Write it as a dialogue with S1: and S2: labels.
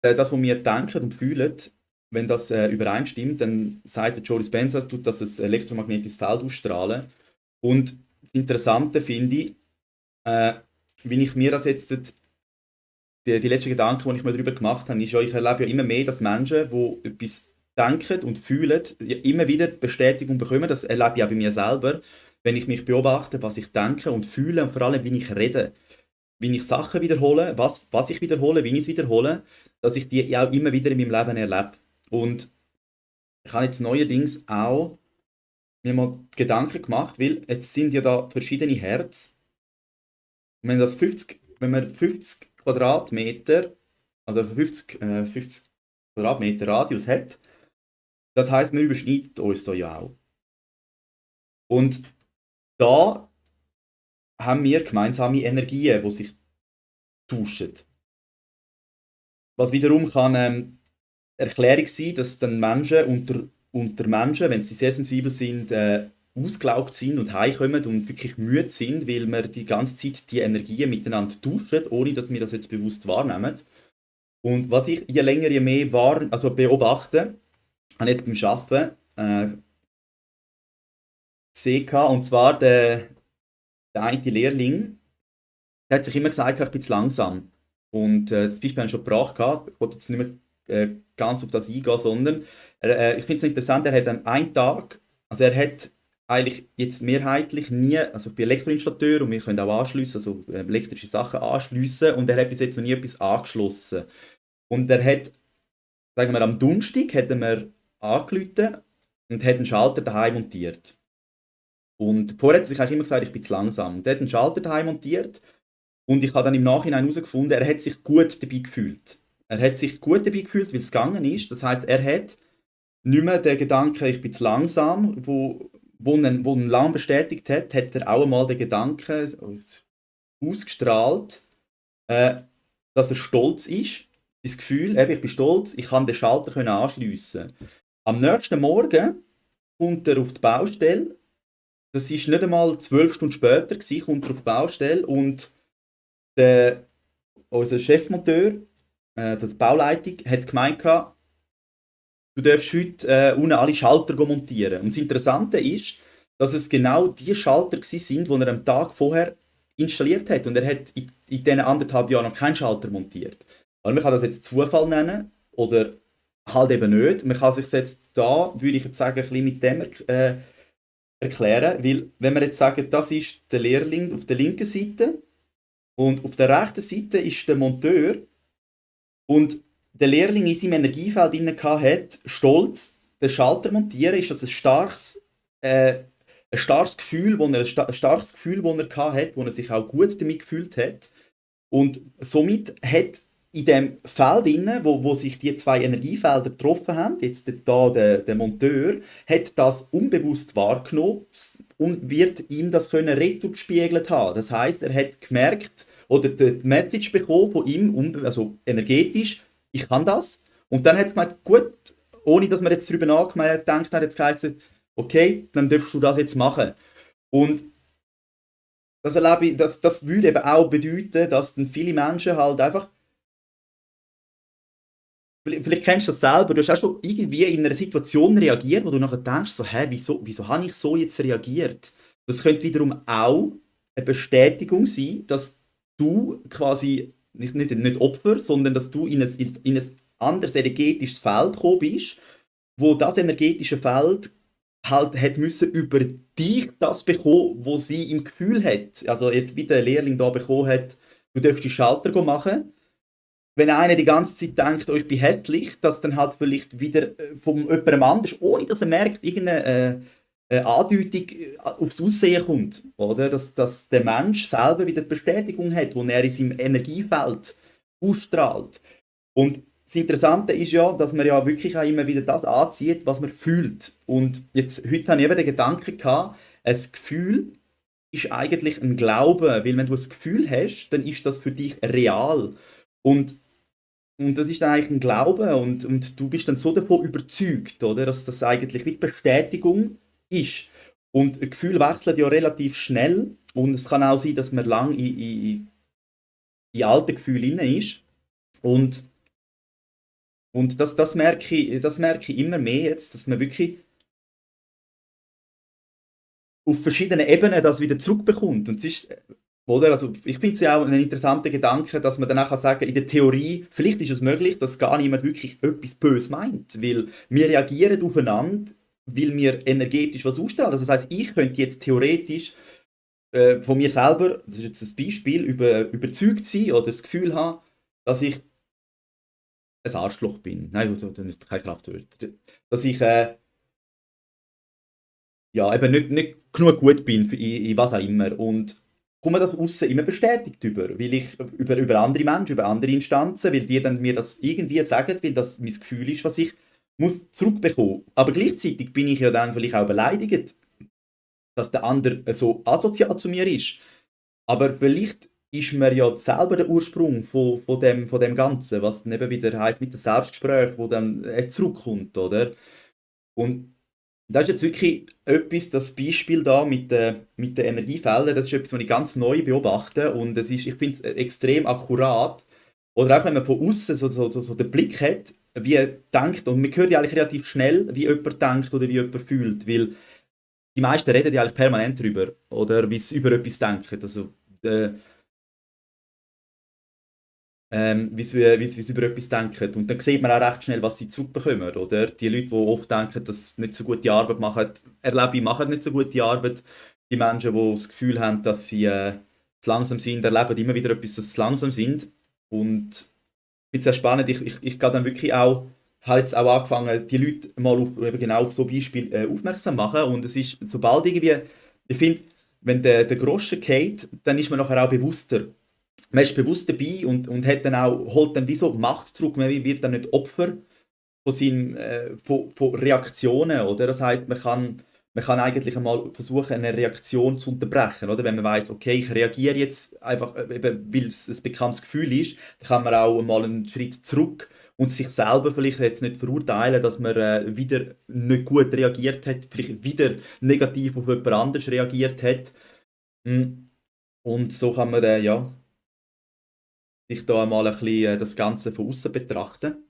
S1: das, was wir denken und fühlen, wenn das übereinstimmt, dann sagt der Joe Dispenza, tut das ein elektromagnetisches Feld ausstrahlen. Und das Interessante finde ich, äh, wie ich mir das jetzt, die letzten Gedanken, die ich mir darüber gemacht habe, ist ja, ich erlebe ja immer mehr, dass Menschen, die etwas denken und fühlen, ja immer wieder Bestätigung bekommen. Das erlebe ich auch bei mir selber, wenn ich mich beobachte, was ich denke und fühle und vor allem, wie ich rede, wie ich Sachen wiederhole, was ich wiederhole, wie ich es wiederhole, dass ich die auch immer wieder in meinem Leben erlebe. Und ich habe jetzt neuerdings auch mir mal Gedanken gemacht, weil jetzt sind ja da verschiedene Herzen. Und wenn man 50 Quadratmeter, also 50 Quadratmeter Radius hat, das heißt, wir überschneiden uns da ja auch. Und da haben wir gemeinsame Energien, die sich tauschen. Was wiederum kann Erklärung sein, dass dann Menschen unter Menschen, wenn sie sehr sensibel sind, ausgelaugt sind und heimkommen und wirklich müde sind, weil wir die ganze Zeit die Energien miteinander tauschen, ohne dass wir das jetzt bewusst wahrnehmen. Und was ich je länger, je mehr also beobachte, habe ich jetzt beim Arbeiten gesehen, und zwar der eine Lehrling, der hat sich immer gesagt, ich bin zu langsam. Und das Beispiel habe ich schon gebracht. Ich wollte jetzt nicht mehr ganz auf das eingehen, sondern ich finde es interessant, er hat an einem Tag, also er hat eigentlich jetzt mehrheitlich nie, also ich bin Elektroinstallateur und wir können auch anschliessen, also elektrische Sachen anschliessen und er hat bis jetzt noch nie etwas angeschlossen. Und er hat, sagen wir, am Donnerstag hat er mir angerufen und hat einen Schalter daheim montiert. Und vorher hat er sich eigentlich immer gesagt, ich bin zu langsam. Und er hat einen Schalter daheim montiert und ich habe dann im Nachhinein herausgefunden, er hat sich gut dabei gefühlt. Er hat sich gut dabei gefühlt, weil es gegangen ist. Das heißt, er hat nicht mehr den Gedanken, ich bin zu langsam, wo ihn lang bestätigt hat, hat er auch einmal den Gedanken ausgestrahlt, äh, dass er stolz ist. Das Gefühl, eben, ich bin stolz, ich kann den Schalter anschliessen. Am nächsten Morgen kommt er auf die Baustelle. Das ist nicht einmal 12 Stunden später, kommt er auf die Baustelle und der, unser Chefmonteur, die Bauleitung, hat gemeint, du darfst heute unten alle Schalter montieren. Und das Interessante ist, dass es genau die Schalter sind, die er am Tag vorher installiert hat. Und er hat in diesen 1,5 Jahren noch keinen Schalter montiert. Also man kann das jetzt Zufall nennen oder halt eben nicht. Man kann sich jetzt da, würde ich jetzt sagen, ein bisschen mit dem erklären. Weil, wenn wir jetzt sagen, das ist der Lehrling auf der linken Seite und auf der rechten Seite ist der Monteur und der Lehrling in seinem Energiefeld inne hat, stolz, den Schalter montieren, ist das ein starkes Gefühl, ein starkes Gefühl, das er hat, wo er sich auch gut damit gefühlt hat. Und somit hat in dem Feld inne, wo sich die zwei Energiefelder getroffen haben, jetzt da der Monteur, hat das unbewusst wahrgenommen und wird ihm das können retourgespiegelt haben. Das heißt, er hat gemerkt oder die Message bekommen von ihm, also energetisch, ich kann das. Und dann hat es gemeint, gut, ohne dass man jetzt darüber nachgedacht hat, hat es geheißen, okay, dann darfst du das jetzt machen. Und das würde eben auch bedeuten, dass dann viele Menschen halt einfach, vielleicht kennst du das selber, du hast auch schon irgendwie in einer Situation reagiert, wo du nachher denkst, so, hä, wieso habe ich so jetzt reagiert? Das könnte wiederum auch eine Bestätigung sein, dass du quasi nicht Opfer, sondern dass du in ein anderes energetisches Feld gekommen bist, wo das energetische Feld halt hat müssen über dich das bekommen, wo sie im Gefühl hat. Also jetzt wie der Lehrling da bekommen hat, du darfst die Schalter machen. Wenn einer die ganze Zeit denkt, oh, ich bin hässlich, dass dann halt vielleicht wieder von jemandem anders, ohne dass er merkt, irgendeine Andeutung aufs Aussehen kommt. Oder? Dass der Mensch selber wieder die Bestätigung hat, die er in seinem Energiefeld ausstrahlt. Und das Interessante ist ja, dass man ja wirklich auch immer wieder das anzieht, was man fühlt. Und jetzt, heute habe ich eben den Gedanken gehabt, ein Gefühl ist eigentlich ein Glaube, weil wenn du ein Gefühl hast, dann ist das für dich real. Und, und das ist dann eigentlich ein Glaube und du bist dann so davon überzeugt, oder, dass das eigentlich wie die Bestätigung ist. Und ein Gefühl wechselt ja relativ schnell und es kann auch sein, dass man lang in alten Gefühlen ist. Und Und das merke ich immer mehr jetzt, dass man wirklich auf verschiedenen Ebenen das wieder zurückbekommt. Und es ist, oder? Also ich finde es ja auch ein interessanter Gedanke, dass man dann auch kann sagen, in der Theorie, vielleicht ist es möglich, dass gar niemand wirklich etwas Böses meint, weil wir reagieren aufeinander, weil wir energetisch was ausstrahlen. Also das heißt, ich könnte jetzt theoretisch von mir selber, das ist jetzt ein Beispiel, überzeugt sein oder das Gefühl haben, dass ich ein Arschloch bin. Nein, das ist keine Kraftwörter. Dass ich ja, eben nicht genug gut bin für in was auch immer. Und komme das aussen immer bestätigt über, weil ich über andere Menschen, über andere Instanzen, weil die dann mir das irgendwie sagen, weil das mein Gefühl ist, was ich muss zurückbekommen. Aber gleichzeitig bin ich ja dann vielleicht auch beleidigt, dass der andere so asozial zu mir ist. Aber vielleicht ist mir ja selber der Ursprung von dem Ganzen, was dann eben wieder heisst mit dem Selbstgespräch, wo dann zurückkommt, oder? Und das ist jetzt wirklich etwas, das Beispiel da mit den Energiefeldern, das ist etwas, was ich ganz neu beobachte und es ist, ich finde es extrem akkurat. Oder auch wenn man von außen so den Blick hat, wie er denkt, und man hört ja eigentlich relativ schnell, wie jemand denkt oder wie jemand fühlt, weil die meisten reden ja eigentlich permanent darüber, oder wie sie über etwas denken. Also, äh, wie sie über etwas denken. Und dann sieht man auch recht schnell, was sie zurückbekommen, oder? Die Leute, die oft denken, dass sie nicht so gute Arbeit machen, erlebe ich, machen nicht so gute Arbeit. Die Menschen, die das Gefühl haben, dass sie zu langsam sind, erleben immer wieder etwas, dass sie zu langsam sind. Und ich finde es sehr spannend. Ich gehe dann wirklich auch, habe jetzt auch angefangen, die Leute mal auf, eben genau auf so Beispiele aufmerksam machen. Und es ist, sobald irgendwie, ich finde, wenn der Groschen geht, dann ist man nachher auch bewusster. Man ist bewusst dabei und hat dann auch, holt dann wie so Macht zurück. Man wird dann nicht Opfer von Reaktionen, oder? Das heißt, man kann eigentlich einmal versuchen, eine Reaktion zu unterbrechen, oder? Wenn man weiß, okay, ich reagiere jetzt einfach, eben, weil es ein bekanntes Gefühl ist, dann kann man auch mal einen Schritt zurück und sich selber vielleicht jetzt nicht verurteilen, dass man wieder nicht gut reagiert hat, vielleicht wieder negativ auf jemand anderes reagiert hat. Mm. Und so kann man, ja, sich da mal ein bisschen das Ganze von außen betrachten.